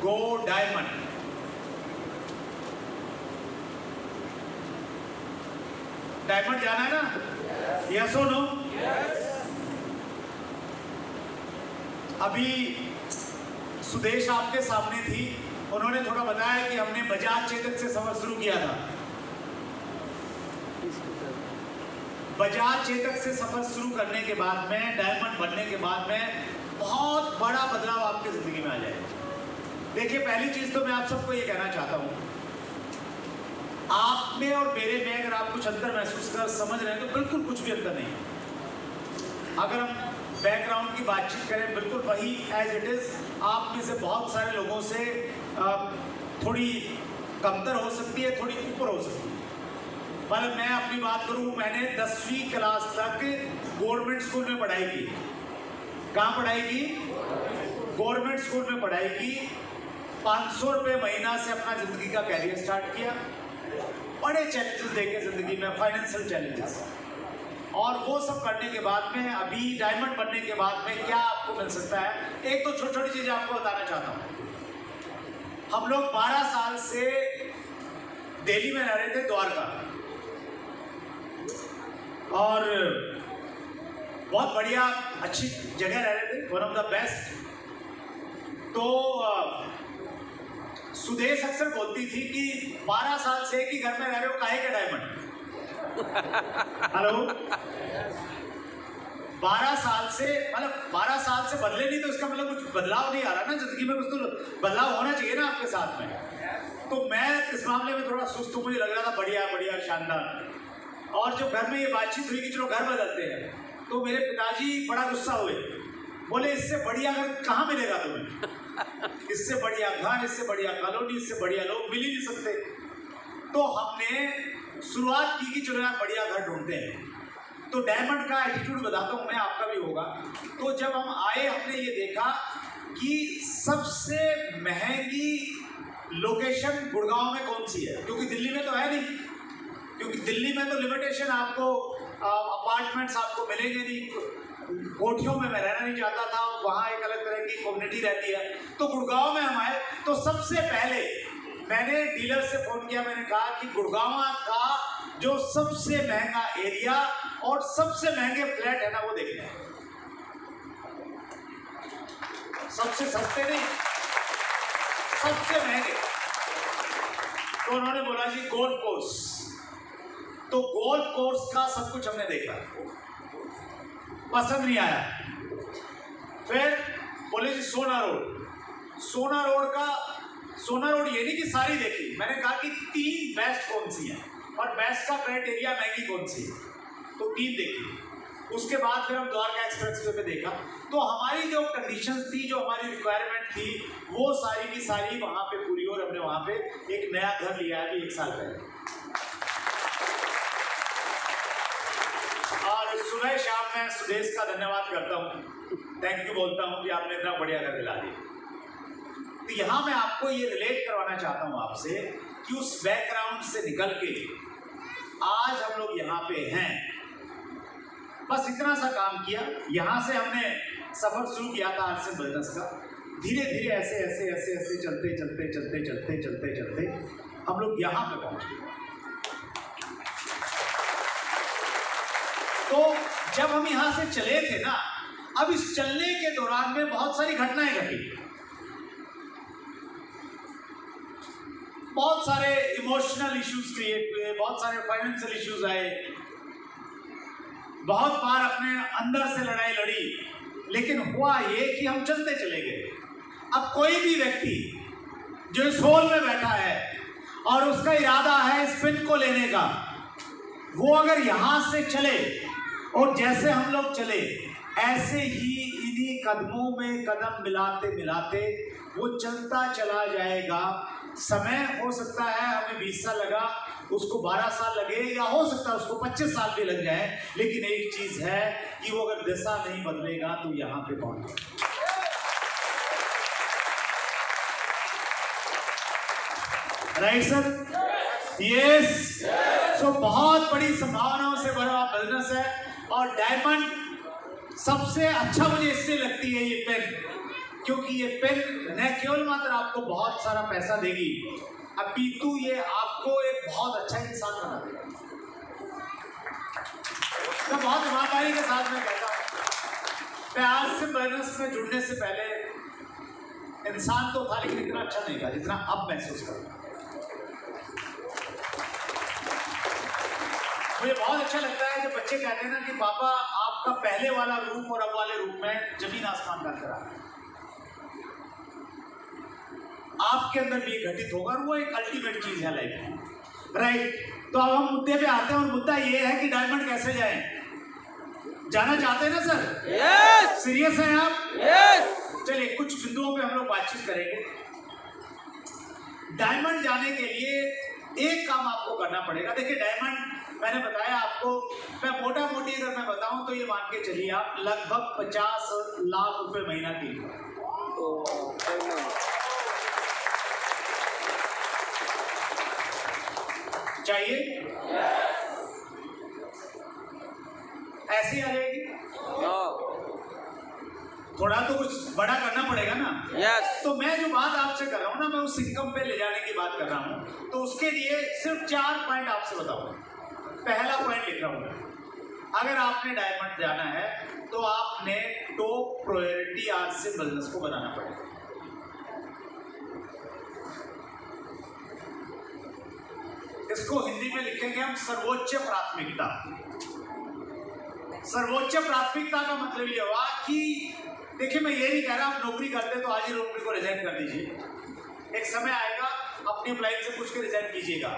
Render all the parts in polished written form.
गो diamond. Diamond जाना है ना? यस और नो? अभी सुदेश आपके सामने थी, उन्होंने थोड़ा बताया कि हमने बजाज चेतक से सफर शुरू किया था। बजाज चेतक से सफर शुरू करने के बाद में, डायमंड बनने के बाद में बहुत बड़ा बदलाव आपकी जिंदगी में आ जाएगा। देखिए, पहली चीज तो मैं आप सबको ये कहना चाहता हूं, आप में और मेरे में अगर आप कुछ अंतर महसूस कर समझ रहे हैं तो बिल्कुल कुछ भी अंतर नहीं है। अगर हम बैकग्राउंड की बातचीत करें, बिल्कुल वही एज इट इज। आप में से बहुत सारे लोगों से थोड़ी कमतर हो सकती है, थोड़ी ऊपर हो सकती है। मतलब मैं अपनी बात करूं, मैंने 10वीं क्लास तक गवर्नमेंट स्कूल में पढ़ाई की। कहाँ पढ़ाई की? गवर्नमेंट स्कूल में पढ़ाई की। 500 रुपये महीना से अपना जिंदगी का कैरियर स्टार्ट किया। बड़े चैलेंजेस देखे जिंदगी में, फाइनेंशियल चैलेंजेस, और वो सब करने के बाद में अभी डायमंड बनने के बाद में क्या आपको मिल सकता है? एक तो छोटी छोटी चीजें आपको बताना चाहता हूँ। हम लोग 12 साल से दिल्ली में रह रहे थे, द्वारका, और बहुत बढ़िया अच्छी जगह रह रहे थे, वन ऑफ द बेस्ट। तो सुदेश अक्सर बोलती थी कि 12 साल से एक ही घर में रह रहे हो, काहे का डायमंड? हेलो, 12 साल से, मतलब 12 साल से बदले नहीं तो इसका मतलब कुछ बदलाव नहीं आ रहा ना जिंदगी में, कुछ तो बदलाव होना चाहिए ना आपके साथ में। तो मैं इस मामले में थोड़ा सुस्त हूं, मुझे लग रहा था बढ़िया बढ़िया शानदार। और जब घर में ये बातचीत हुई कि चलो घर बदलते हैं, तो मेरे पिताजी बड़ा गुस्सा हुए, बोले इससे बढ़िया घर कहाँ मिलेगा तुम्हें? इससे बढ़िया घर, इससे बढ़िया कॉलोनी, इससे बढ़िया लोग मिल ही नहीं सकते। तो हमने शुरुआत की कि चलो यार बढ़िया घर ढूंढते हैं। तो डायमंड का एटीट्यूड बताता हूँ मैं, आपका भी होगा। तो जब हम आए, हमने ये देखा कि सबसे महंगी लोकेशन गुड़गांव में कौन सी है, क्योंकि दिल्ली में तो है नहीं, क्योंकि दिल्ली में तो लिमिटेशन, आपको अपार्टमेंट्स आपको मिलेंगे नहीं। कोठियों में मैं रहना नहीं चाहता था, वहाँ एक अलग तरह की कम्युनिटी रहती है। तो गुड़गांव में हम आए, तो सबसे पहले मैंने डीलर से फोन किया, मैंने कहा कि गुड़गांव का जो सबसे महंगा एरिया और सबसे महंगे फ्लैट है ना, वो देखना है। सबसे सस्ते नहीं, सबसे महंगे। तो उन्होंने बोला जी गोल्फ कोर्स। तो गोल्फ कोर्स का सब कुछ हमने देखा, पसंद नहीं आया। फिर बोले जी सोना रोड। सोना रोड का, सोना रोड ये नहीं कि सारी देखी, मैंने कहा कि 3 बेस्ट कौन सी है और बेस्ट का क्राइटेरिया महंगी कौन सी है, तो 3 देखी। उसके बाद फिर हम द्वारका एक्सप्रेसवे पे देखा। तो हमारी जो कंडीशंस थी, जो हमारी रिक्वायरमेंट थी, वो सारी की सारी वहाँ पे पूरी, और हमने वहाँ पे एक नया घर लिया है अभी 1 साल पहले। और सुबह शाम मैं सुदेश का धन्यवाद करता हूँ, थैंक यू बोलता हूँ कि आपने इतना बढ़िया घर दिला दिया। तो यहाँ मैं आपको ये रिलेट करवाना चाहता हूँ आपसे कि उस बैकग्राउंड से निकल के आज हम लोग यहाँ पे हैं। बस इतना सा काम किया, यहाँ से हमने सफर शुरू किया था आज से बिजनेस का। धीरे धीरे ऐसे ऐसे ऐसे ऐसे चलते चलते चलते चलते चलते चलते हम लोग यहाँ पे पहुँच गए। तो जब हम यहाँ से चले थे ना, अब इस चलने के दौरान में बहुत सारी घटनाएं घटी, बहुत सारे इमोशनल इश्यूज क्रिएट हुए, बहुत सारे फाइनेंशियल इश्यूज आए, बहुत बार अपने अंदर से लड़ाई लड़ी, लेकिन हुआ ये कि हम चलते चले गए। अब कोई भी व्यक्ति जो इस हॉल में बैठा है और उसका इरादा है इस पिन को लेने का, वो अगर यहाँ से चले और जैसे हम लोग चले, ऐसे ही इन्हीं कदमों में कदम मिलाते मिलाते वो चलता चला जाएगा। समय हो सकता है हमें 20 साल लगा, उसको 12 साल लगे, या हो सकता है उसको 25 साल भी लग जाए, लेकिन एक चीज है कि वो अगर दिशा नहीं बदलेगा तो यहाँ पे पहुंचे। Right sir? यस। सो बहुत बड़ी संभावनाओं से भरा बिजनेस है, और डायमंड सबसे अच्छा मुझे इसलिए लगती है ये पेन क्योंकि ये पेन न केवल मात्र आपको बहुत सारा पैसा देगी, अपितु ये आपको एक बहुत अच्छा इंसान बना देगा। मैं बहुत ईमानदारी के साथ में कहता हूँ, मैं आज से बिजनेस में जुड़ने से पहले इंसान तो था, लेकिन इतना अच्छा नहीं था जितना अब महसूस करता हूँ। मुझे बहुत अच्छा लगता है जब बच्चे कहते हैं ना कि पापा आपका पहले वाला रूप और अब वाले रूप में जमीन आसमान का अंतर है। आपके अंदर भी घटित होगा, वो एक अल्टीमेट चीज है लाइफ में, राइट। तो अब हम मुद्दे पे आते हैं और मुद्दा ये है कि डायमंड कैसे जाएं। जाना चाहते हैं ना सर? यस। सीरियस हैं आप? यस। चलिए कुछ बिंदुओं पे हम लोग बातचीत करेंगे। डायमंड जाने के लिए एक काम आपको करना पड़ेगा। देखिए डायमंड मैंने बताया आपको, मैं मोटा मोटी अगर मैं बताऊं तो ये मान के चलिए आप लगभग 50 लाख रुपए महीना की चाहिए। ऐसी आ जाएगी? थोड़ा तो कुछ बड़ा करना पड़ेगा ना। यस। तो मैं जो बात आपसे कर रहा हूँ ना, मैं उस इनकम पे ले जाने की बात कर रहा हूँ। तो उसके लिए सिर्फ 4 पॉइंट आपसे बताऊंगा। पहला पॉइंट लिख रहा हूँ, अगर आपने डायमंड जाना है तो आपने टॉप प्रायोरिटी आज से बिजनेस को बनाना पड़ेगा। इसको हिंदी में लिखेंगे हम सर्वोच्च प्राथमिकता। सर्वोच्च प्राथमिकता का मतलब ये हुआ कि देखिए मैं ये नहीं कह रहा आप नौकरी करते तो आज ही नौकरी को रिजाइन कर दीजिए, एक समय आएगा अपनी एम्प्लॉय से पूछ के रिजाइन कीजिएगा,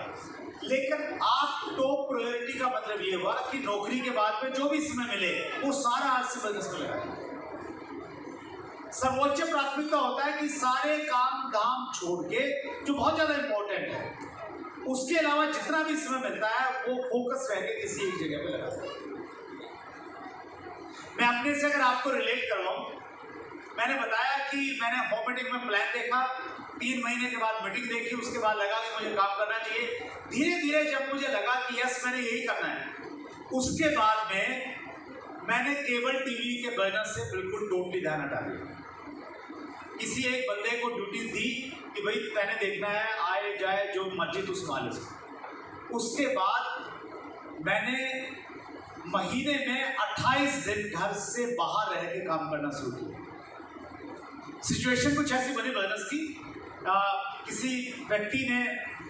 लेकिन आप टॉप प्रायोरिटी का मतलब ये हुआ कि नौकरी के बाद में जो भी समय मिले वो सारा आज से बिजनेस में लगाए। सर्वोच्च प्राथमिकता होता है कि सारे काम धाम छोड़ के, जो बहुत ज्यादा इंपॉर्टेंट है, उसके अलावा जितना भी समय मिलता है वो फोकस रह के किसी एक जगह पे लगा। मैं अपने से अगर आपको रिलेट करवाऊं, मैंने बताया कि मैंने होम मीटिंग में प्लान देखा, 3 महीने के बाद मीटिंग देखी, उसके बाद लगा कि मुझे काम करना चाहिए। धीरे धीरे जब मुझे लगा कि यस मैंने यही करना है, उसके बाद में मैंने केबल टीवी के बिजनेस से बिल्कुल टोटली ध्यान हटा दिया। किसी एक बंदे को ड्यूटी दी कि भाई मैंने देखना है, आए जाए जो मर्जी तू संभाल ले। उसके बाद मैंने महीने में 28 दिन घर से बाहर रह के काम करना शुरू किया। सिचुएशन कुछ ऐसी बनी बिजनेस की, किसी व्यक्ति ने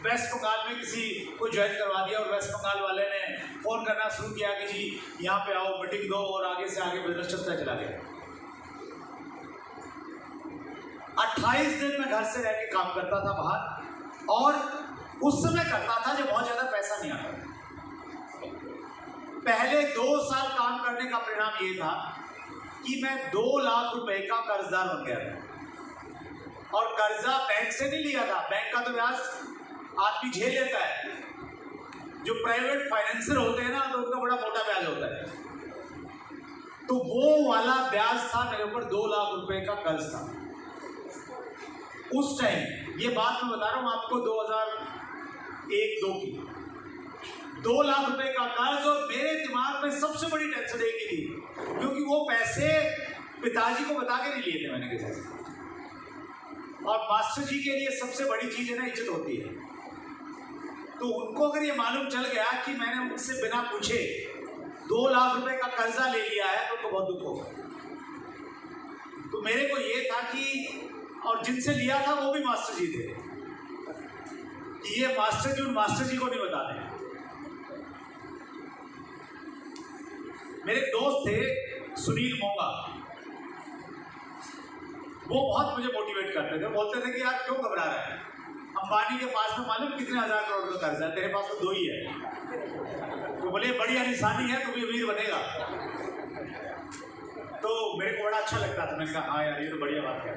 वेस्ट बंगाल में किसी को ज्वाइन करवा दिया और वेस्ट बंगाल वाले ने फोन करना शुरू किया कि जी यहाँ पे आओ मीटिंग दो, और आगे से आगे बिजनेस चलता चला गया। 28 दिन मैं घर से रह के काम करता था बाहर, और उस समय करता था जब बहुत ज्यादा पैसा नहीं आता। पहले 2 साल काम करने का परिणाम ये था कि मैं 2 लाख रुपए का कर्जदार बन गया था। और कर्जा बैंक से नहीं लिया था, बैंक का तो ब्याज आदमी झेल लेता है। जो प्राइवेट फाइनेंसर होते हैं ना, तो उनका बड़ा मोटा ब्याज होता है। तो वो वाला ब्याज था मेरे ऊपर, 2 लाख रुपए का कर्ज था उस टाइम। ये बात मैं बता रहा हूँ आपको 2001-2 की। 2 लाख रुपए का कर्ज, और मेरे दिमाग में सबसे बड़ी टेंशन एक ही थी, क्योंकि वो पैसे पिताजी को बता के नहीं लिए थे मैंने किसी से। और मास्टर जी के लिए सबसे बड़ी चीज है ना, इज्जत होती है। तो उनको अगर ये मालूम चल गया कि मैंने उनसे बिना पूछे 2 लाख रुपए का कर्जा ले लिया है, तो बहुत दुख होगा। तो मेरे को ये था कि, और जिनसे लिया था वो भी मास्टर जी थे, कि ये मास्टर जी उन मास्टर जी को नहीं बता दें। मेरे दोस्त थे सुनील मोंगा, वो बहुत मुझे मोटिवेट करते थे। बोलते थे कि यार क्यों घबरा रहा है, अंबानी के पास में मालूम कितने 1000 करोड़ का कर्ज है, तेरे पास तो 2 ही है। तो बोले बड़ी निशानी है, तू भी अमीर बनेगा। तो मेरे को बड़ा अच्छा लगता था। मैंने कहा हाँ यार ये तो बढ़िया बात है।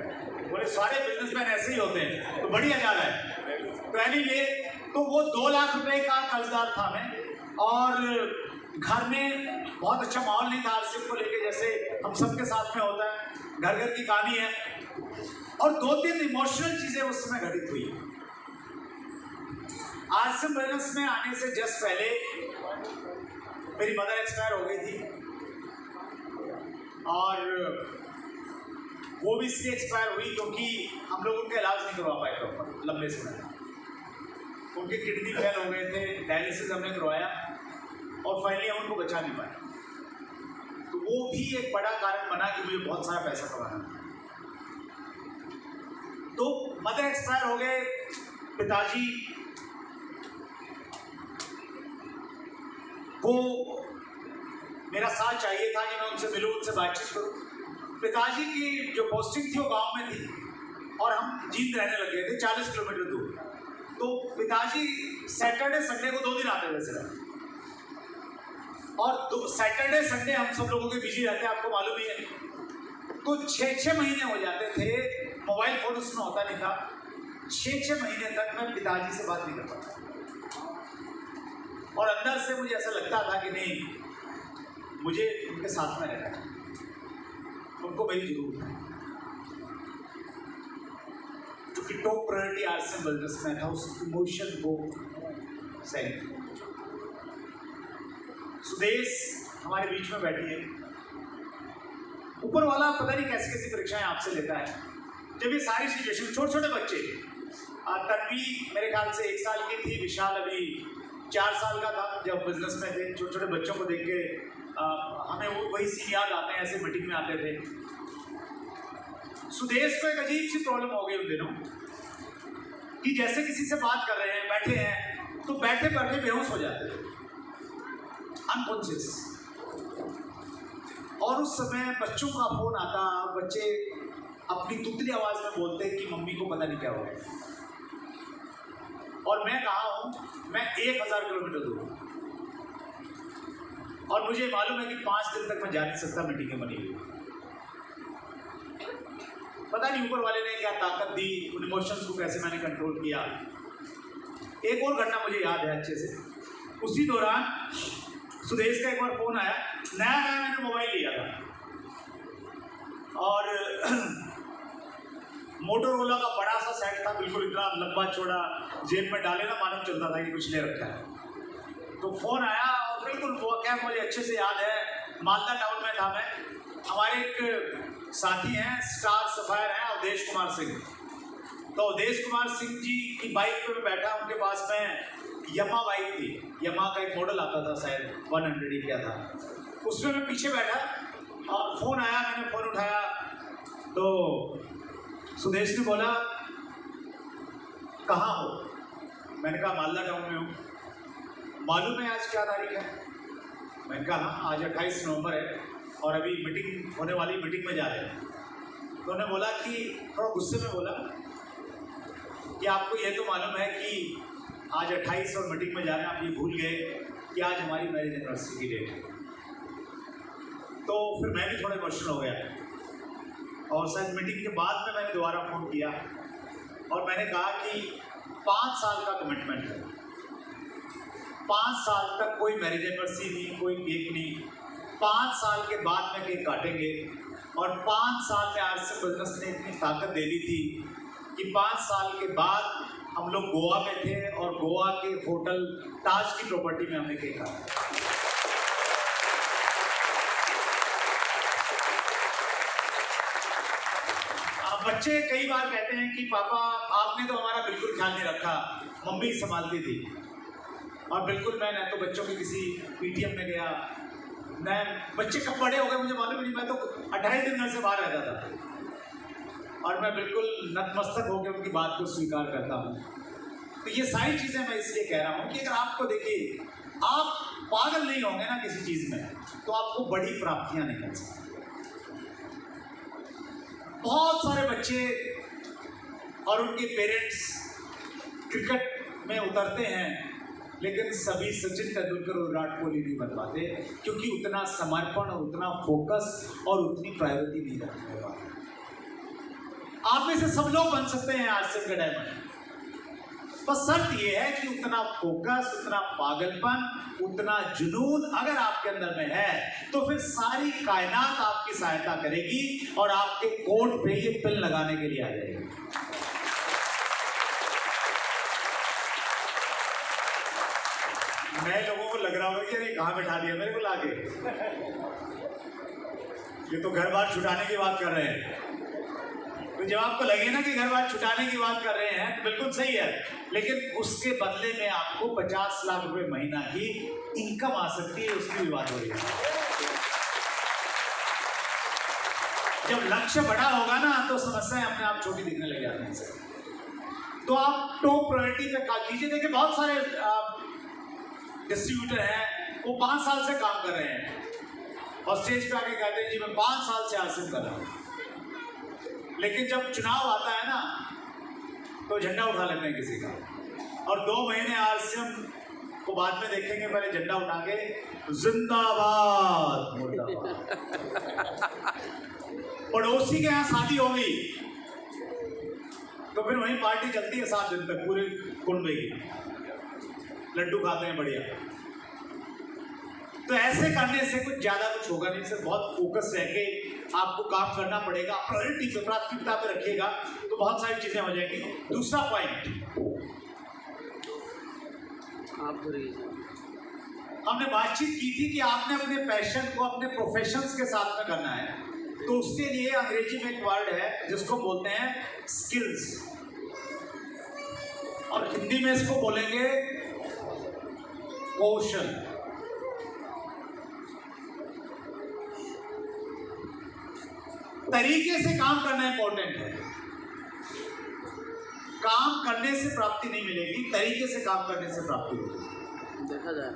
बोले सारे बिजनेसमैन ऐसे ही होते हैं, तो बढ़िया जा रहा है। तो एनीवे, तो वो 2 लाख रुपए का कर्जदार था मैं, और घर में बहुत अच्छा माहौल नहीं था आरसीएफ को लेके, जैसे हम सबके साथ में होता है, घर घर की कहानी है। और 2-3 इमोशनल चीजें उस समय घटित हुई। आरसीएफ बिजनेस में आने से जस्ट पहले मेरी मदर एक्सपायर हो गई थी, और वो भी इसलिए एक्सपायर हुई क्योंकि हम लोग उनका इलाज नहीं करवा पाए प्रॉपर लंबे समय। उनके किडनी फेल हो गए थे, डायलिसिस हमने करवाया और फाइनली हम उनको बचा नहीं पाए। तो वो भी एक बड़ा कारण बना कि मुझे बहुत सारा पैसा कमाना था। तो मदर एक्सपायर हो गए, पिताजी को मेरा साथ चाहिए था कि मैं उनसे मिलूं, उनसे बातचीत करूं। पिताजी की जो पोस्टिंग थी वो गांव में थी और हम जींद रहने लग गए थे 40 किलोमीटर दूर। तो पिताजी सैटरडे संडे को 2 दिन आते थे सिर्फ, और सैटरडे संडे हम सब लोगों के बिजी रहते हैं, आपको मालूम ही है। तो 6-6 महीने हो जाते थे, मोबाइल फोन उसमें होता नहीं था। 6-6 महीने तक मैं पिताजी से बात नहीं कर पाता और अंदर से मुझे ऐसा लगता था कि नहीं, मुझे उनके साथ में रहना है, उनको मेरी जरूरत है। क्योंकि टॉप प्रायोरिटी आरसीएम वेलनेस में था, उस इमोशन को सही। सुदेश हमारे बीच में बैठी है। ऊपर वाला पता नहीं कैसी कैसी परीक्षाएं आपसे लेता है। जब ये सारी सिचुएशन, छोटे छोटे बच्चे, तन्वी मेरे ख्याल से 1 साल की थी, विशाल अभी 4 साल का था जब बिजनेस में थे। छोटे छोटे बच्चों को देख के हमें वो वही सीन याद आते हैं, ऐसे मीटिंग में आते थे। सुदेश को एक अजीब सी प्रॉब्लम हो गई उन दिनों कि जैसे किसी से बात कर रहे हैं, बैठे हैं, तो बैठे बैठे बेहोश हो जाते थे, अनकॉन्शियस। और उस समय बच्चों का फोन आता, बच्चे अपनी तुतली आवाज में बोलते कि मम्मी को पता नहीं क्या हो गया। और मैं कहाँ हूँ, मैं 1000 किलोमीटर दूर हूँ और मुझे मालूम है कि 5 दिन तक मैं जा नहीं सकता, मीटिंगें बनी हुई। पता नहीं ऊपर वाले ने क्या ताकत दी, उन इमोशंस को कैसे मैंने कंट्रोल किया। एक और घटना मुझे याद है अच्छे से। उसी दौरान सुदेश का एक बार फोन आया, नया नया मैंने मोबाइल लिया था और मोटोरोला का बड़ा सा सेट था, बिल्कुल इतना लंबा चौड़ा, जेब में डाले ना मालूम चलता था कि कुछ ले रखा है। तो फोन आया और बिल्कुल वो क्या मुझे अच्छे से याद है, मालदा टाउन में था मैं। हमारे एक साथी हैं, स्टार सफायर हैं, अवधेश कुमार सिंह। तो अवधेश कुमार सिंह जी की बाइक पे मैं बैठा, उनके पास में यमा बाइक थी, यमा का एक मॉडल आता था शायद 100 ही क्या था, उसमें मैं पीछे बैठा और फोन आया। मैंने फोन उठाया तो सुदेश ने बोला कहाँ हो? मैंने कहा मालदा टाउन में हूँ। मालूम है आज क्या तारीख है? मैंने कहा हाँ, आज 28 नवंबर है और अभी मीटिंग होने वाली, मीटिंग में जा रहे हैं। तो उन्होंने बोला कि, थोड़ा गुस्से में बोला कि आपको ये तो मालूम है कि आज 28 और मीटिंग में जा रहे हैं, आप ये भूल गए कि आज हमारी मैरिज एनिवर्सरी की डेट है। तो फिर मैं भी थोड़ा इमोशनल हो गया और शायद मीटिंग के बाद में मैंने दोबारा फ़ोन किया और मैंने कहा कि 5 साल का कमिटमेंट है, 5 साल तक कोई मैरिज एनिवर्सरी नहीं, कोई केक नहीं। 5 साल के बाद में केक काटेंगे। और 5 साल में आरसीएम बिजनेस ने इतनी ताकत दे दी थी कि 5 साल के बाद हम लोग गोवा में थे और गोवा के होटल ताज की प्रॉपर्टी में हमने केक काटा। बच्चे कई बार कहते हैं कि पापा आपने तो हमारा बिल्कुल ख्याल नहीं रखा, मम्मी संभालती थी। और बिल्कुल मैं न तो बच्चों के किसी पीटीएम में गया, मैं बच्चे कब बड़े हो गए मुझे मालूम नहीं, मैं तो 28 दिन घर से बाहर रहता था और मैं बिल्कुल नतमस्तक होकर उनकी बात को स्वीकार करता हूँ। तो ये सारी चीज़ें मैं इसलिए कह रहा हूँ कि अगर आपको देखिए, आप पागल नहीं होंगे ना किसी चीज़ में, तो आपको बड़ी प्राप्तियाँ नहीं मिल सकती। बहुत सारे बच्चे और उनके पेरेंट्स क्रिकेट में उतरते हैं, लेकिन सभी सचिन तेंदुलकर और विराट कोहली नहीं बन पाते, क्योंकि उतना समर्पण और उतना फोकस और उतनी प्रायोरिटी नहीं रखने वाले। आप में से सब लोग बन सकते हैं आरसीएम के डायमंड, बस शर्त यह है कि उतना फोकस, उतना पागलपन, उतना जुनून अगर आपके अंदर में है, तो फिर सारी कायनात आपकी सहायता करेगी और आपके कोट पे ये पिन लगाने के लिए आ जाएगी। मैं लोगों को लग रहा होगा कि अरे कहाँ बैठा दिया मेरे को लाके, ये तो घर बार छुटाने की बात कर रहे हैं। तो जब आपको लगे ना कि घर बार छुटाने की बात कर रहे हैं तो बिल्कुल सही है, लेकिन उसके बदले में आपको 50 लाख रुपए महीना की इनकम आ सकती है, उसकी भी बात हो रही है। जब लक्ष्य बड़ा होगा ना तो समस्याएं अपने आप छोटी दिखने लग जाती हैं। तो आप टॉप प्रायोरिटी पे काम कीजिए। देखिए बहुत सारे डिस्ट्रीब्यूटर हैं, वो 5 साल से काम कर रहे हैं और स्टेज पे आके कहते हैं जी मैं 5 साल से हासिल कर रहा हूँ, लेकिन जब चुनाव आता है ना तो झंडा उठा लेते हैं किसी का, और 2 महीने आरसीएम को बाद में देखेंगे, पहले झंडा उठा के जिंदाबाद मुर्दाबाद। पड़ोसी के यहाँ शादी हो गई तो फिर वहीं पार्टी चलती है 7 दिन तक, पूरे कुंबे की लड्डू खाते हैं बढ़िया। तो ऐसे करने से कुछ ज्यादा कुछ होगा नहीं, सिर्फ बहुत फोकस रह के आपको काम करना पड़ेगा, प्रायोरिटी पे प्राथमिकता पे रखिएगा तो बहुत सारी चीजें हो जाएंगी। दूसरा पॉइंट, हमने बातचीत की थी कि आपने अपने पैशन को अपने प्रोफेशंस के साथ में करना है, तो उसके लिए अंग्रेजी में एक वर्ड है जिसको बोलते हैं स्किल्स, और हिंदी में इसको बोलेंगे कौशल। तरीके से काम करना इंपॉर्टेंट है। काम करने से प्राप्ति नहीं मिलेगी, तरीके से काम करने से प्राप्ति होगी। देखा जाए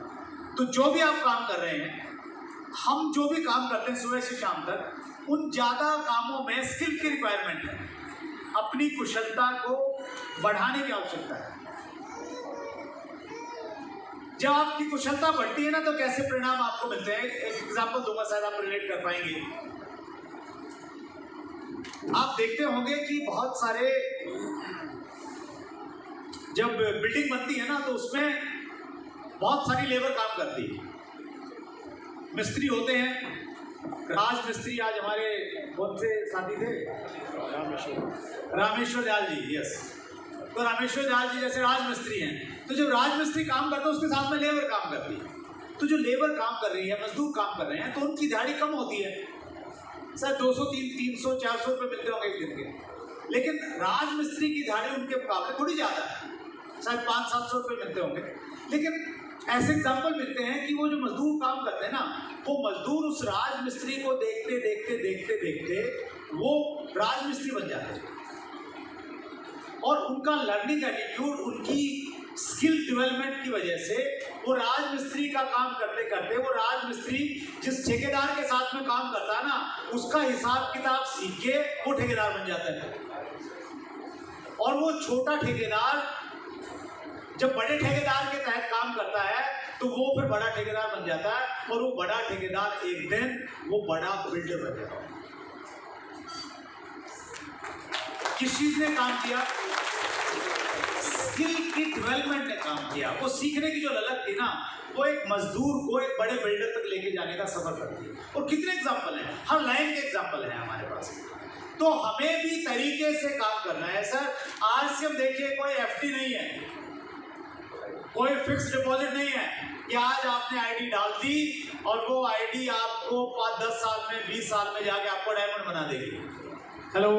तो जो भी आप काम कर रहे हैं, हम जो भी काम करते हैं सुबह से शाम तक, उन ज्यादा कामों में स्किल की रिक्वायरमेंट है, अपनी कुशलता को बढ़ाने की आवश्यकता है। जब आपकी कुशलता बढ़ती है ना तो कैसे परिणाम आपको मिलते हैं, एक एग्जांपल दूंगा, शायद आप रिलेट कर पाएंगे। आप देखते होंगे कि बहुत सारे जब बिल्डिंग बनती है ना तो उसमें बहुत सारी लेबर काम करती है, मिस्त्री होते हैं। राज मिस्त्री आज हमारे कौन से साथी थे, रामेश्वर दयाल जी, यस। तो रामेश्वर दयाल जी जैसे राज मिस्त्री हैं, तो जब राज मिस्त्री काम करते हैं उसके साथ में लेबर काम करती है। तो जो लेबर काम कर रही है, मजदूर काम कर रहे हैं, तो उनकी दिहाड़ी कम होती है, सर 200 300 400 रुपये मिलते होंगे एक दिन के, लेकिन राज मिस्त्री की दिहाड़ी उनके मुकाबले थोड़ी ज़्यादा है, शायद 500-700 रुपये मिलते होंगे। लेकिन ऐसे एग्जाम्पल मिलते हैं कि वो जो मजदूर काम करते हैं ना, वो मजदूर उस राज मिस्त्री को देखते देखते देखते देखते वो राज मिस्त्री बन जाते हैं, और उनका लर्निंग एटीट्यूड, उनकी स्किल डेवलपमेंट की वजह से वो राज मिस्त्री का काम करते करते, वो राज मिस्त्री जिस ठेकेदार के साथ में काम करता है ना, उसका हिसाब किताब सीख के वो ठेकेदार बन जाता है। और वो छोटा ठेकेदार जब बड़े ठेकेदार के तहत काम करता है तो वो फिर बड़ा ठेकेदार बन जाता है, और वो बड़ा ठेकेदार एक दिन वो बड़ा बिल्डर बन जाता है। किस चीज ने काम किया? स्किल की डेवलपमेंट ने काम किया। वो सीखने की जो ललक थी ना, वो एक मजदूर को एक बड़े बिल्डर तक लेके जाने का सफर करती है। और कितने एग्जाम्पल हैं, हर लाइन के एग्जाम्पल हैं हमारे पास। तो हमें भी तरीके से काम करना है। सर आरसीएम देखिए, कोई एफडी नहीं है, कोई फिक्स डिपॉजिट नहीं है कि आज आपने आईडी डाल दी और वो आईडी आपको 5-10 साल में 20 साल में जाके आपको डायमंड बना देगी। हेलो,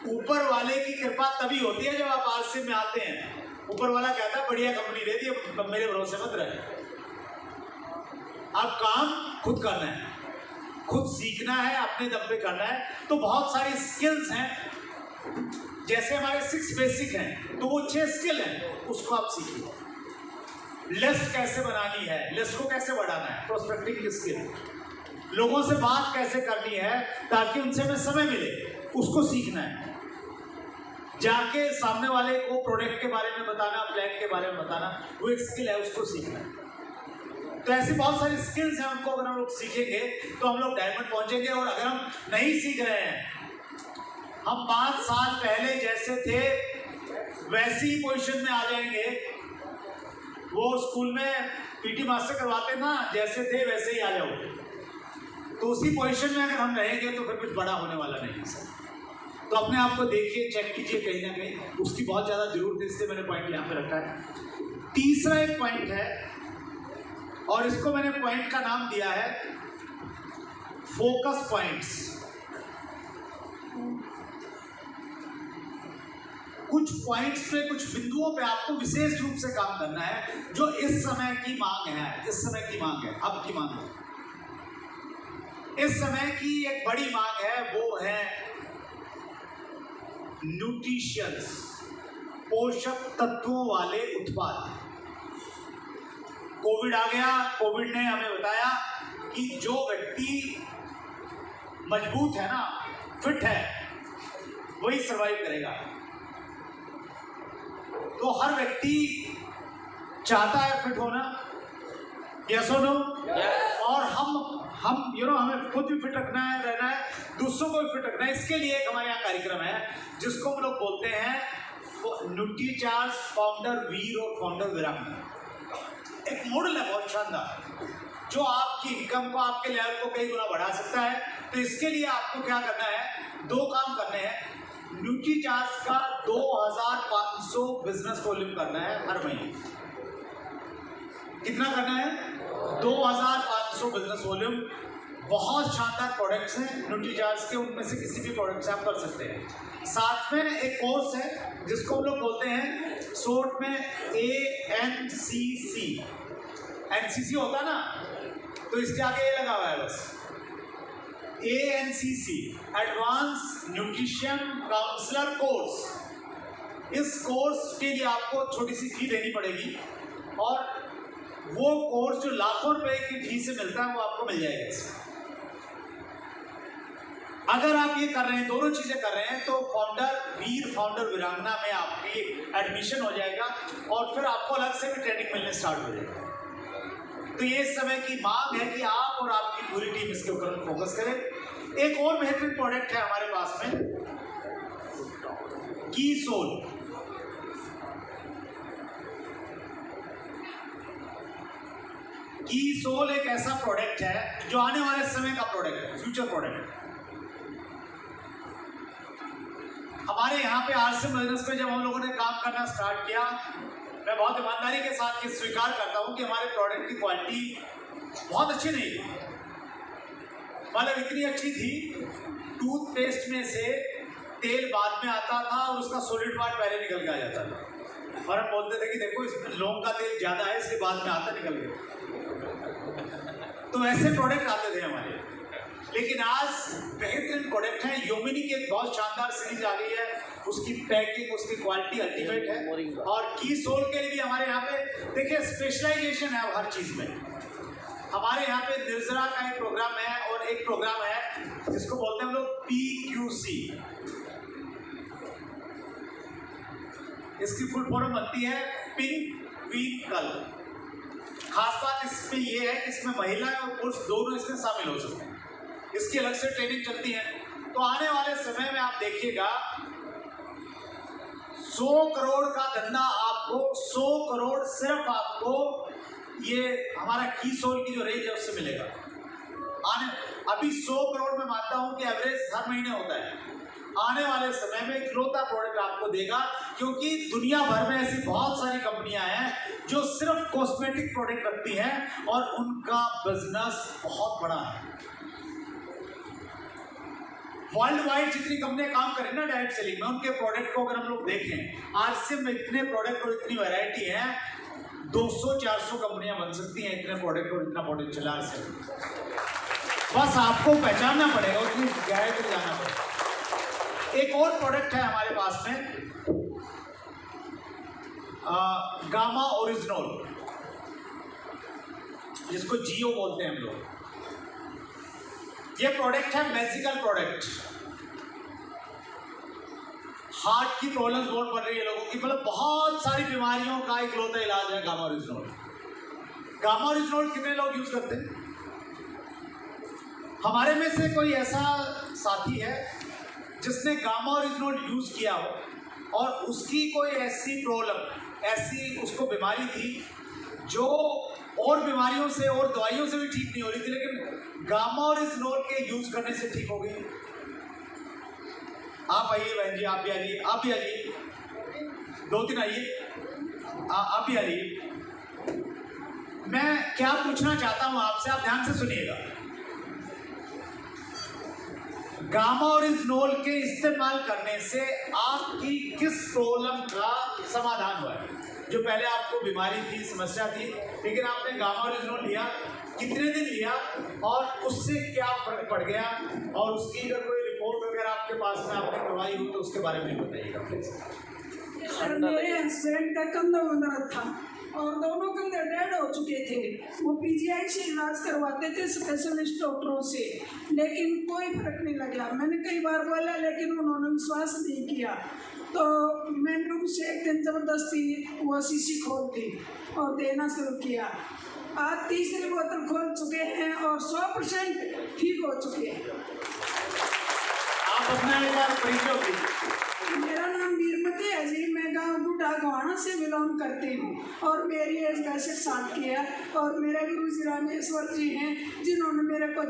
ऊपर वाले की कृपा तभी होती है जब आप आरसीएम में आते हैं। ऊपर वाला कहता है बढ़िया कंपनी दे दी, अब मेरे भरोसे मत रहे। अब काम खुद करना है, खुद सीखना है, अपने दम पे करना है। तो बहुत सारी स्किल्स हैं, जैसे हमारे 6 बेसिक हैं, तो वो 6 स्किल हैं, उसको आप सीखिए। लिस्ट कैसे बनानी है, लिस्ट को कैसे बढ़ाना है, प्रोस्पेक्टिंग की स्किल, लोगों से बात कैसे करनी है ताकि उनसे हमें समय मिले, उसको सीखना है। जाके सामने वाले को प्रोडक्ट के बारे में बताना, प्लान के बारे में बताना, वो एक स्किल है, उसको सीखना है। तो ऐसी बहुत सारी स्किल्स हैं, उनको अगर हम लोग सीखेंगे तो हम लोग डायमंड पहुंचेंगे। और अगर हम नहीं सीख रहे हैं, हम 5 साल पहले जैसे थे वैसी ही पोजीशन में आ जाएंगे। वो स्कूल में पीटी मास्टर करवाते ना, जैसे थे वैसे ही आ जाओगे। तो उसी पोजीशन में अगर हम रहेंगे तो फिर कुछ बड़ा होने वाला नहीं है सर। तो अपने आप को देखिए, चेक कीजिए, कहीं ना कहीं उसकी बहुत ज़्यादा जरूरत है, इसलिए मैंने पॉइंट यहाँ पे रखा है। तीसरा एक पॉइंट है, और इसको मैंने पॉइंट का नाम दिया है फोकस पॉइंट्स। कुछ पॉइंट्स पे, कुछ बिंदुओं पे आपको विशेष रूप से काम करना है जो इस समय की मांग है, इस समय की मांग है, अब की मांग है। इस समय की एक बड़ी मांग है, वो है न्यूट्रिशियंस, पोषक तत्वों वाले उत्पाद। कोविड आ गया, कोविड ने हमें बताया कि जो व्यक्ति मजबूत है ना, फिट है, वही सरवाइव करेगा। तो हर व्यक्ति चाहता है फिट होना, यस और नो? और हम हमें खुद भी फिट रखना है, रहना है, दूसरों को भी फिट रखना है। इसके लिए एक हमारे यहाँ कार्यक्रम है जिसको हम लोग बोलते हैं न्यूट्रीचार्ज फाउंडर वीर और फाउंडर वीरांगना। एक मॉडल है बहुत शानदार जो आपकी इनकम को, आपके लेवल को कई गुना बढ़ा सकता है। तो इसके लिए आपको क्या करना है, 2 काम करने हैं। न्यूट्रीचार्ज का 2500 बिजनेस वॉल्यूम करना है हर महीने। कितना करना है? 2500 बिजनेस वॉल्यूम। बहुत शानदार प्रोडक्ट्स हैं न्यूट्रीचार्ज के, उनमें से किसी भी प्रोडक्ट से आप कर सकते हैं। साथ में एक कोर्स है जिसको हम लोग बोलते हैं शॉर्ट में ANCC। NCC होता ना, तो इसके आगे ये लगा हुआ है बस, ANCC, advance nutrition counsellor course. इस कोर्स के लिए आपको छोटी सी फी देनी पड़ेगी और वो कोर्स जो लाखों रुपए की फी से मिलता है वो आपको मिल जाएगा इसमें। अगर आप ये कर रहे हैं, दोनों चीजें कर रहे हैं, तो फाउंडर वीर, फाउंडर वीरांगना में आपकी एडमिशन हो जाएगा और फिर आपको अलग से भी ट्रेनिंग मिलने स्टार्ट हो जाएगा। तो ये इस समय की मांग है कि आप और आपकी पूरी टीम इसके ऊपर फोकस करें। एक और बेहतरीन प्रोडक्ट है हमारे पास में, की सोल। की सोल एक ऐसा प्रोडक्ट है जो आने वाले समय का प्रोडक्ट है, फ्यूचर प्रोडक्ट है। हमारे यहाँ पे आरसीएम बिजनेस पे जब हम लोगों ने काम करना स्टार्ट किया, मैं बहुत ईमानदारी के साथ ये स्वीकार करता हूँ कि हमारे प्रोडक्ट की क्वालिटी बहुत अच्छी नहीं थी। मतलब इतनी अच्छी थी, टूथपेस्ट में से तेल बाद में आता था और उसका सॉलिड पार्ट पहले निकल के आ जाता था। और हम बोलते थे कि देखो इसमें लौंग का तेल ज़्यादा है इसलिए बाद में आता निकल गया। तो ऐसे प्रोडक्ट आते थे हमारे। लेकिन आज बेहतरीन प्रोडक्ट है। योमिनी की एक बहुत शानदार सीरीज आ गई है, उसकी पैकिंग, उसकी क्वालिटी अल्टीमेट है। और की सोल के लिए भी हमारे यहाँ पे देखिए स्पेशलाइजेशन है हर चीज़ में। हमारे यहाँ पे निर्जरा का एक प्रोग्राम है और एक प्रोग्राम है जिसको बोलते हैं हम लोग PQC। इसकी फुल फॉर्म बनती है पिंक क्वीन कल। खास बात इसमें ये है कि इसमें महिलाएं और पुरुष दोनों इसमें शामिल हो सकते हैं। इसकी अलग से ट्रेनिंग चलती है। तो आने वाले समय में आप देखिएगा 100 करोड़ का धंधा आपको, 100 करोड़ सिर्फ आपको ये हमारा की सोल की जो रेंज है उससे मिलेगा। अभी 100 करोड़ में मानता हूं कि एवरेज हर महीने होता है। आने वाले समय में इकलौता प्रोडक्ट आपको देगा, क्योंकि दुनिया भर में ऐसी बहुत सारी कंपनियां हैं जो सिर्फ कॉस्मेटिक प्रोडक्ट रखती हैं और उनका बिजनेस बहुत बड़ा है। वर्ल्ड वाइड जितनी कंपनियां काम करें ना डायरेक्ट सेलिंग में, उनके प्रोडक्ट को अगर हम लोग देखें, आरसीएम में इतने प्रोडक्ट और इतनी वैरायटी है, 200-400 कंपनियां बन सकती हैं इतने प्रोडक्ट और इतना पोटेंशियल आरसीएम। बस आपको पहचानना पड़ेगा, उसकी गहराई तक जाना पड़ेगा। एक और प्रोडक्ट है हमारे पास में, गामा ओरिजिनल, जिसको जियो बोलते हैं हम लोग। ये प्रोडक्ट है मैजिकल प्रोडक्ट। हार्ट की प्रॉब्लम्स बहुत बढ़ रही है लोगों की, मतलब बहुत सारी बीमारियों का इकलौता इलाज है गामा ओरिजिनल। गामा ओरिजिनल कितने लोग यूज करते हैं? हमारे में से कोई ऐसा साथी है जिसने गामा ओरिजिनल यूज किया हो और उसकी कोई ऐसी प्रॉब्लम, ऐसी उसको बीमारी थी जो और बीमारियों से और दवाइयों से भी ठीक नहीं हो रही थी, लेकिन गामा ओरिजिनल के यूज करने से ठीक हो गई? आप आइए बहन जी, आप भी आइए, आप भी आइए, 2-3 आइए, आप भी आइए। मैं क्या पूछना चाहता हूं आपसे, आप ध्यान से सुनिएगा। गामाओरिजिनोल के इस्तेमाल करने से आपकी किस प्रॉब्लम का समाधान हुआ है? जो पहले आपको बीमारी थी, समस्या थी, लेकिन आपने गामाओरिजिनोल लिया, कितने दिन लिया और उससे क्या फर्क पड़ गया, और उसकी अगर कोई रिपोर्ट वगैरह आपके पास में आपने करवाई हो तो उसके बारे में बताइएगा प्लीज। सर, मेरे हस्बैंड का कंधा बंद था और दोनों कंधे डेड हो चुके थे। वो पीजीआई से इलाज करवाते थे स्पेशलिस्ट डॉक्टरों से, लेकिन कोई फर्क नहीं लगा। मैंने कई बार बोला लेकिन उन्होंने विश्वास नहीं किया। तो मैंने उनसे एक दिन ज़बरदस्ती वो शीशी खोल दी और देना शुरू किया। आज तीसरी बोतल खोल चुके हैं और 100% ठीक हो चुके हैं। आप अपना एक बार परिचय दीजिए। मेरा नाम वीरमती है जी, मैं गांव बूढ़ा गोहाना से बिलोंग करती हूँ और मेरी एज 65 साल की है और मेरे गुरु जी रामेश्वर जी हैं जिन्होंने मेरे को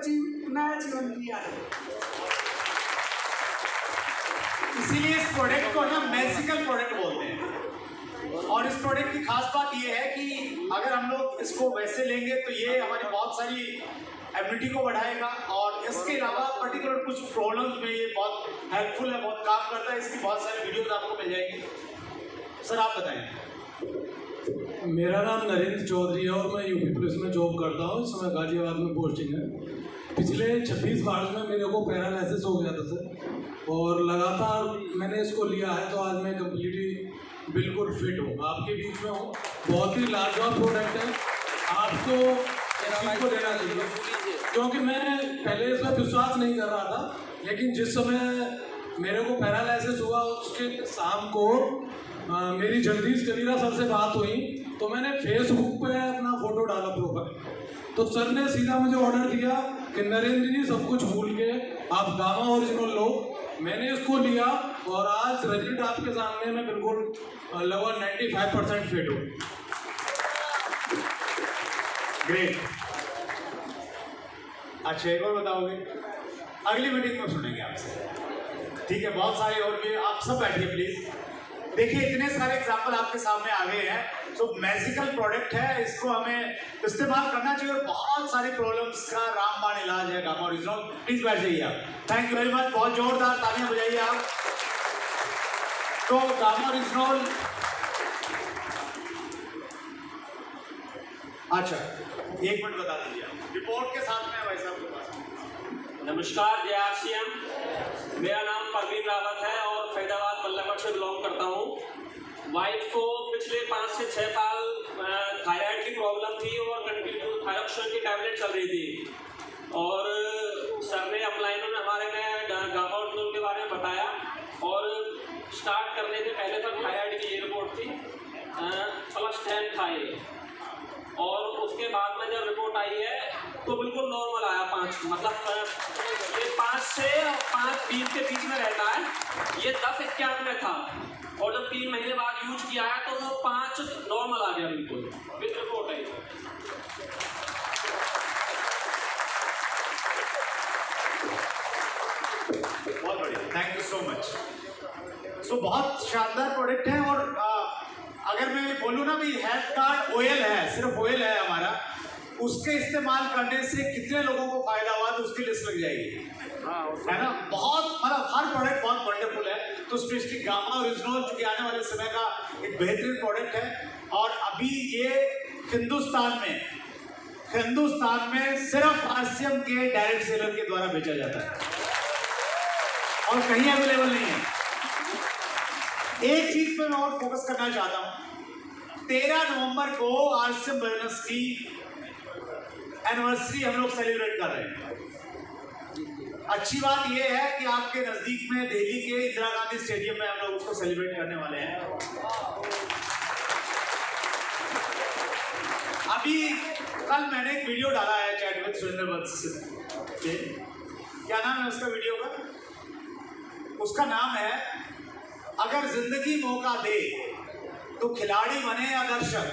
नया जीवन दिया है। इसीलिए इस प्रोडक्ट को ना मैजिकल प्रोडक्ट बोलते हैं। और इस प्रोडक्ट की खास बात ये है कि अगर हम लोग इसको वैसे लेंगे तो ये हमारी बहुत सारी इम्यूनिटी को बढ़ाएगा, और इसके अलावा पर्टिकुलर कुछ प्रॉब्लम्स में ये बहुत हेल्पफुल है, बहुत काम करता है। इसकी बहुत सारी वीडियोस आपको मिल जाएंगी। सर आप बताएं। मेरा नाम नरेंद्र चौधरी है और मैं यूपी पुलिस में जॉब करता हूँ। इस समय गाजियाबाद में पोस्टिंग है। पिछले 26 मार्च में मेरे को पैरालिसिस हो गया था सर, और लगातार मैंने इसको लिया है तो आज मैं कम्प्लीटली बिल्कुल फिट हूँ, आपके बीच में हूँ। बहुत ही लाजवाब प्रोडक्ट है, आपको इसको लेना चाहिए, क्योंकि मैं पहले इसमें विश्वास नहीं कर रहा था, लेकिन जिस समय मेरे को पैरालिसिस हुआ उसके शाम को मेरी जगदीश कबीरा सर से बात हुई तो मैंने फेसबुक पे अपना फोटो डाला प्रोफाइल, तो सर ने सीधा मुझे ऑर्डर दिया कि नरेंद्र जी सब कुछ भूल के आप गामाओरिजिनोल लो। मैंने इसको लिया और आज रिजल्ट आपके सामने में बिल्कुल लगभग 95% फिट हूँ। ग्रेट। अच्छा एक और बताओगे? अगली मीटिंग में सुनेंगे आपसे, ठीक है? बहुत सारे और भी, आप सब बैठिए प्लीज। देखिए इतने सारे एग्जाम्पल आपके सामने आ गए हैं। तो मैजिकल प्रोडक्ट है, इसको हमें इस्तेमाल करना चाहिए और बहुत सारी प्रॉब्लम्स का रामबाण इलाज है गामाओरिजिनोल। प्लीज बैठ जाइए आप। Thank you very much. बहुत जोरदार तालियां बजाइए आप। तो गामाओरिजिनोल, अच्छा एक मिनट बता दीजिए आप, रिपोर्ट के साथ में भाई साहब के पास। नमस्कार, जय आरसीएम। मेरा नाम परवीन रावत है और फैजाबाद बल्लभगढ़ से बिलोंग करता हूँ। वाइफ को पिछले 5 से 6 साल थायराइड की प्रॉब्लम थी और कंटिन्यू थायरॉक्सिन की टैबलेट चल रही थी, और सर ने अपलाइनों ने हमारे ने गामाओरिजिनोल के बारे में बताया, और स्टार्ट करने से पहले तक थायराइड की ये रिपोर्ट थी, +10 था ये, और उसके बाद में जब रिपोर्ट आई है तो बिल्कुल नॉर्मल आया। 5 मतलब ये 5 से 5-20 के बीच में रहता है, ये 10-91 था, और जब 3 महीने बाद यूज किया है तो वो 5 नॉर्मल आ गया बिल्कुल, विद रिपोर्ट है। बहुत बढ़िया, थैंक यू सो मच। सो बहुत शानदार प्रोडक्ट है। और अगर मैं बोलूँ ना भी हेल्थ कार्ड ऑयल है, सिर्फ ऑयल है हमारा, उसके इस्तेमाल करने से कितने लोगों को फायदा हुआ तो उसकी लिस्ट लग जाएगी, है ना? बहुत मतलब हर प्रोडक्ट बहुत वंडरफुल है। तो स्पेशली गामाओरिजिनोल जो कि आने वाले समय का एक बेहतरीन प्रोडक्ट है, और अभी ये हिंदुस्तान में सिर्फ आरसीएम के डायरेक्ट सेलर के द्वारा बेचा जाता है और कहीं अवेलेबल नहीं है। एक चीज पे मैं और फोकस करना चाहता हूं। 13 नवंबर को आरसीएम वेलनेस की एनिवर्सरी हम लोग सेलिब्रेट कर रहे हैं। अच्छी बात यह है कि आपके नजदीक में दिल्ली के इंदिरा गांधी स्टेडियम में हम लोग उसको सेलिब्रेट करने वाले हैं। अभी कल मैंने एक वीडियो डाला है चैट विद सुरेंद्र वंश पे। क्या नाम है उसका वीडियो का? उसका नाम है अगर जिंदगी मौका दे तो खिलाड़ी बने या दर्शक?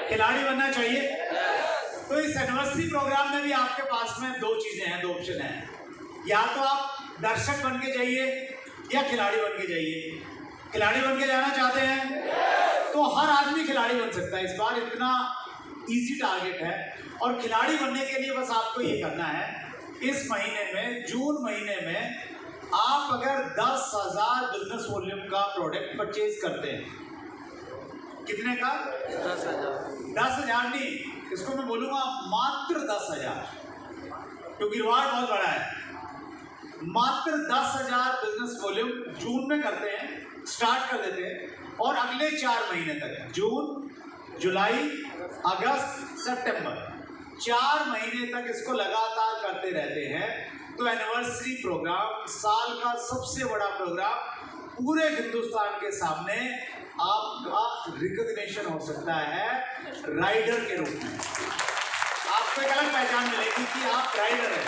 खिलाड़ी बनना चाहिए। तो इस एनिवर्सरी प्रोग्राम में भी आपके पास में 2 चीजें हैं, 2 ऑप्शन हैं। या तो आप दर्शक बन के जाइए या खिलाड़ी बन के जाइए। खिलाड़ी बन के जाना चाहते हैं तो हर आदमी खिलाड़ी बन सकता है। इस बार इतना इजी टारगेट है, और खिलाड़ी बनने के लिए बस आपको ये करना है इस महीने में, जून महीने में आप अगर 10,000 बिजनेस वॉल्यूम का प्रोडक्ट परचेज करते हैं, कितने का? 10,000 नहीं, इसको मैं बोलूंगा मात्र 10,000, क्योंकि रिवार्ड बहुत बड़ा है। मात्र 10,000 बिजनेस वॉल्यूम जून में करते हैं, स्टार्ट कर देते हैं, और अगले 4 महीने तक, जून, जुलाई, अगस्त, सितंबर, 4 महीने तक इसको लगातार करते रहते हैं, तो एनिवर्सरी प्रोग्राम, साल का सबसे बड़ा प्रोग्राम, पूरे हिंदुस्तान के सामने आपका रिकॉग्निशन हो सकता है राइडर के रूप में। आपको एक अलग पहचान मिलेगी कि आप राइडर हैं।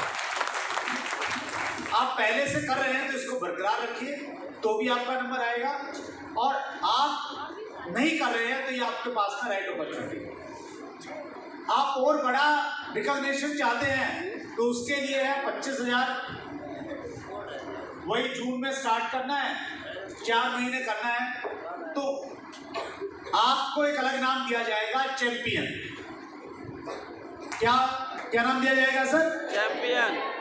आप पहले से कर रहे हैं तो इसको बरकरार रखिए, तो भी आपका नंबर आएगा, और आप नहीं कर रहे हैं तो ये आपके पास में राइट अपॉर्चुनिटी है। आप और बड़ा रिकॉग्निशन चाहते हैं तो उसके लिए है 25,000, वही जून में स्टार्ट करना है, 4 महीने करना है, तो आपको एक अलग नाम दिया जाएगा, चैंपियन। क्या नाम दिया जाएगा सर?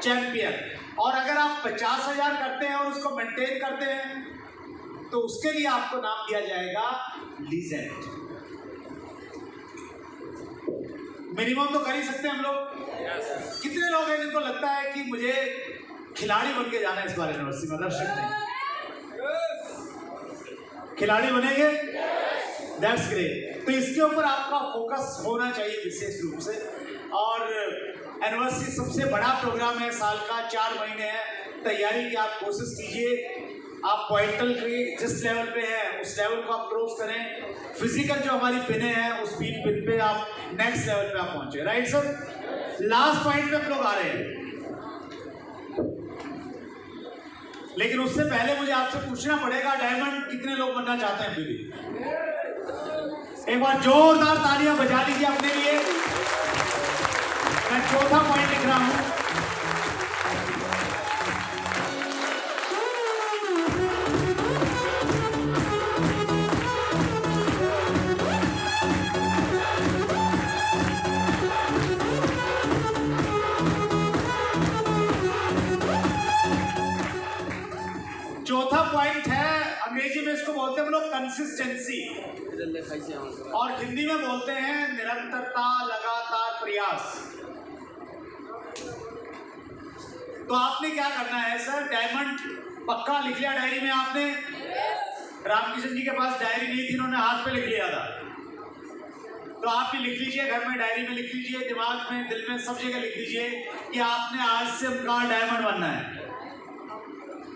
चैंपियन। और अगर आप 50,000 करते हैं और उसको मेंटेन करते हैं तो उसके लिए आपको नाम दिया जाएगा लीजेंड। मिनिमम तो कर ही सकते हैं हम लोग। कितने लोग हैं जिनको लगता है कि मुझे खिलाड़ी बन के जाना है इस बार यूनिवर्सिटी में? दर्शक नहीं, खिलाड़ी बनेंगे? That's great. तो इसके ऊपर आपका फोकस होना चाहिए विशेष रूप से। और एनिवर्सरी सबसे बड़ा प्रोग्राम है साल का, 4 महीने है तैयारी की। आप कोशिश कीजिए, आप पॉइंटल के जिस लेवल पे हैं उस लेवल को आप क्रॉस करें। फिजिकल जो हमारी पिने हैं उस पिन पे आप नेक्स्ट लेवल पे आप पहुंचे। Right sir? लास्ट पॉइंट पे हम लोग आ रहे हैं, लेकिन उससे पहले मुझे आपसे पूछना पड़ेगा, डायमंड कितने लोग बनना चाहते हैं? दीदी एक बार जोरदार तालियां बजा लीजिए अपने लिए। मैं चौथा पॉइंट लिख रहा हूं, चौथा पॉइंट है, अंग्रेजी में इसको बोलते हैं हम लोग कंसिस्टेंसी, और हिंदी में बोलते हैं निरंतरता, लगातार प्रयास। तो आपने क्या करना है सर? डायमंड पक्का लिख लिया डायरी में आपने? रामकिशन जी के पास डायरी नहीं थी, उन्होंने हाथ पे लिख लिया था। तो आप भी लिख लीजिए, घर में डायरी में लिख लीजिए, दिमाग में, दिल में, सब जगह लिख लीजिए कि आपने आरसीएम का डायमंड बनना है।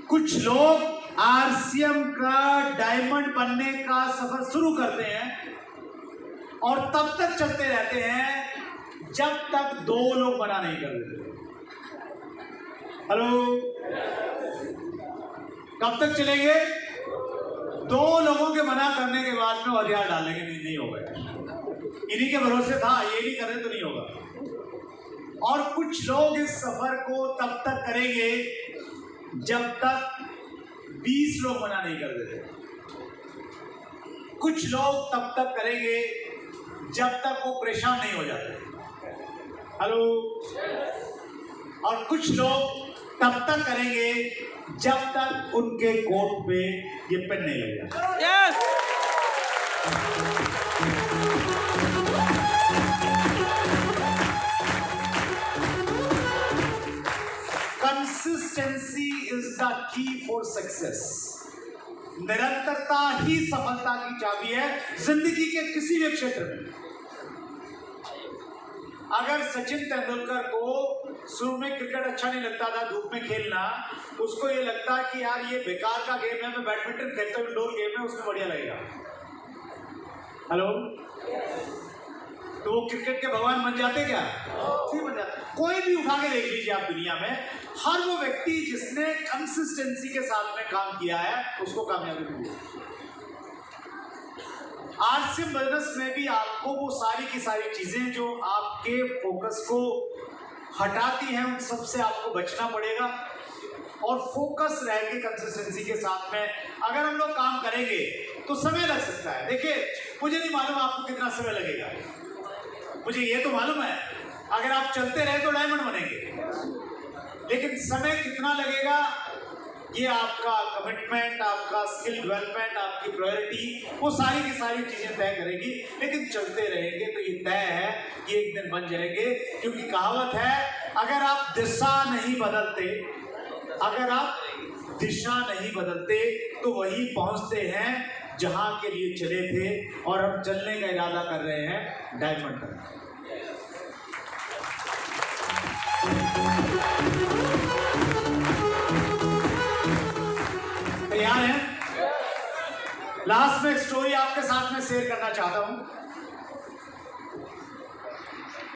कुछ लोग आरसीएम का डायमंड बनने का सफर शुरू करते हैं और तब तक चलते रहते हैं जब तक 2 लोग मना नहीं कर देते। हेलो, कब तक चलेंगे? 2 लोगों के मना करने के बाद में हथियार डालेंगे, नहीं होगा, इन्हीं के भरोसे था, ये नहीं करे तो नहीं होगा। और कुछ लोग इस सफर को तब तक करेंगे जब तक 20 लोग मना नहीं कर देते। कुछ लोग तब तक करेंगे जब तक वो परेशान नहीं हो जाते। हेलो। और कुछ लोग तब तक करेंगे जब तक उनके कोट पे ये पेन नहीं लग जाता। Yes. Consistency is the key for success. निरंतरता ही सफलता की चाबी है जिंदगी के किसी भी क्षेत्र में। अगर सचिन तेंदुलकर को शुरू में क्रिकेट अच्छा नहीं लगता था, धूप में खेलना, उसको ये लगता कि यार ये बेकार का गेम है, मैं बैडमिंटन खेलता हूँ, इंडोर गेम है, उसमें बढ़िया लगेगा। हेलो। तो वो क्रिकेट के भगवान बन जाते क्या? नहीं बन जाते। कोई भी उठा के देख लीजिए आप दुनिया में, हर वो व्यक्ति जिसने कंसिस्टेंसी के साथ में काम किया है उसको कामयाबी मिली। आरसीएम बिजनेस में भी आपको वो सारी की सारी चीजें जो आपके फोकस को हटाती हैं उन सब से आपको बचना पड़ेगा और फोकस रह के कंसिस्टेंसी के साथ में अगर हम लोग काम करेंगे तो समय लग सकता है। देखिए, मुझे नहीं मालूम आपको कितना समय लगेगा, मुझे ये तो मालूम है अगर आप चलते रहे तो डायमंड बनेंगे। लेकिन समय कितना लगेगा ये आपका कमिटमेंट, आपका स्किल डेवलपमेंट, आपकी प्रायोरिटी, वो सारी की सारी चीजें तय करेगी। लेकिन चलते रहेंगे तो ये तय है कि एक दिन बन जाएंगे, क्योंकि कहावत है अगर आप दिशा नहीं बदलते, अगर आप दिशा नहीं बदलते तो वही पहुंचते हैं जहां के लिए चले थे, और हम चलने का इरादा कर रहे हैं डायमंड तक। तैयार हैं? लास्ट में एक स्टोरी आपके साथ में शेयर करना चाहता हूं।